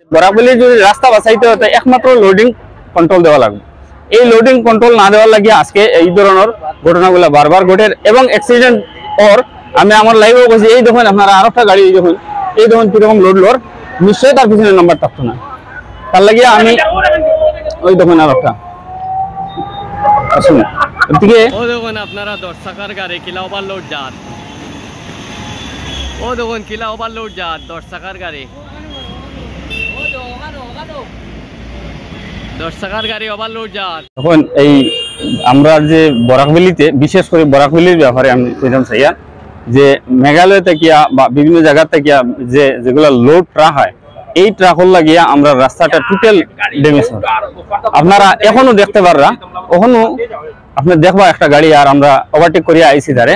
বরাকভ্যালি যদি রাস্তা বাঁচাইতে হতে একমাত্র লোডিং কন্ট্রোল দেওয়া লাগবে। এই লোডিং কন্ট্রোল না দেওয়ার লাগিয়ে আজকে এই ধরনের ঘটনাগুলো বারবার ঘটে এবং অ্যাক্সিডেন্ট ওর আমি আমার লাইভেও বলছি। এই দেখুন আপনারা আর একটা গাড়ি দেখুন, এই দেখুন কিরকম লোড লোর, নিশ্চয়ই তার পিছনে নাম্বার থাকতো না। তার লাগিয়ে আমি ওই দেখুন আর একটা আসুন এদিকে ও দেখুন আপনারা 10 চাকার গাড়ি কিলা ওভারলোড যান, ও দেখুন কিলা ওভারলোড যান 10 চাকার গাড়ি, 10 চাকার গাড়ি ওভারলোড যান। এখন এই আমরা যে বরাকভ্যালিতে বিশেষ করে বরাকভ্যালির ব্যাপারে আমি কইতাম চাইয়া যে মেঘালয় থেকে বা বিভিন্ন জায়গা থেকে যে যেগুলো লোড ট্রাক হয়, এই ট্রাকর লাগিয়া আমরা রাস্তাটা টোটাল ড্যামেজ হয়। আপনারা এখনো দেখতে পাররা, ওখানো আপনি দেখবা একটা গাড়ি আর আমরা ওভারটেক করিয়া আইছি তারে,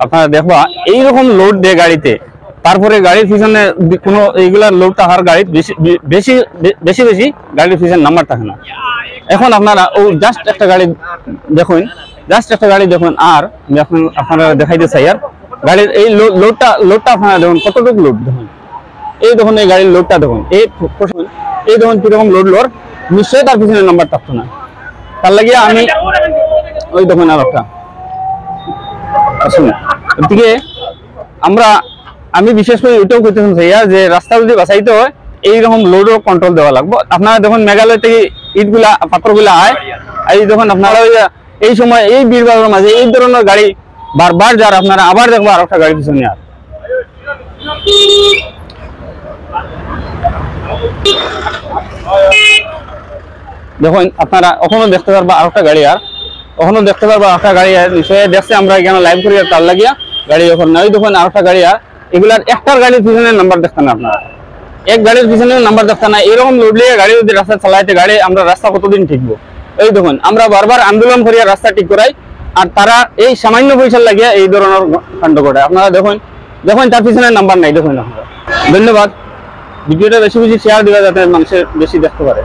আপনারা দেখবা এইরকম লোড দেয় গাড়িতে, তারপরে গাড়ির পিছনে কোনো এইগুলা লোড থাকার গাড়ি বেশি বেশি বেশি গাড়ির পিছনে নাম্বার থাকে না। এখন আপনারা ও জাস্ট একটা গাড়ি দেখুন, জাস্ট একটা গাড়ি দেখুন, আর আপনারা দেখাইতে চাই আর গাড়ির এই লোডটা আপনারা দেখুন কতটুকু লোড দেখুন, এই দেখুন এই গাড়ির লোডটা দেখুন, এই দেখুন কিরকম লোড লোর, নিশ্চয়ই তার পিছনে নাম্বার থাকতো না। তার লাগিয়ে আমি ওই দেখুন আর একটা আসুন এদিকে আমি বিশেষ করে এটাও করতে চাইয়া যে রাস্তা যদি বাঁচাইতে হয় এইরকম লোডও কন্ট্রোল দেওয়া লাগবে। আপনারা দেখুন মেঘালয় থেকে ইটগুলা পাথরগুলা আয়, এই দেখুন আপনারা এই সময় এই বীরবারের মাঝে এই ধরনের গাড়ি বারবার যার আপনারা আবার দেখবো আর একটা গাড়ি পিছনে আর দেখুন আপনারা ওখানে দেখতে পারবা আর একটা গাড়ি, আর ওখানে দেখতে পারবা একটা গাড়ি আর নিশ্চয়ই দেখছে আমরা এখানে লাইভ করি তার লাগিয়া গাড়ি যখন না, ওই দেখুন আর একটা গাড়ি, আর এগুলার একটার গাড়ির পিছনে নাম্বার দেখতেন না, আপনারা এক গাড়ির পিছনে নাম্বার দেখতেন না। এরকম লোড লিয়ে গাড়ি যদি রাস্তা চালাইতে গাড়ি আমরা রাস্তা কতদিন ঠিকবো? এই দেখুন আমরা বারবার আন্দোলন করিয়া রাস্তা ঠিক করাই আর তারা এই সামান্য পয়সা লাগিয়া এই ধরনের কাণ্ড করে। আপনারা দেখুন তার পিছনে নাম্বার নাই দেখুন আপনারা। ধন্যবাদ। ভিডিওটা বেশি বেশি শেয়ার দিবা যাতে মানুষের বেশি দেখতে পারে।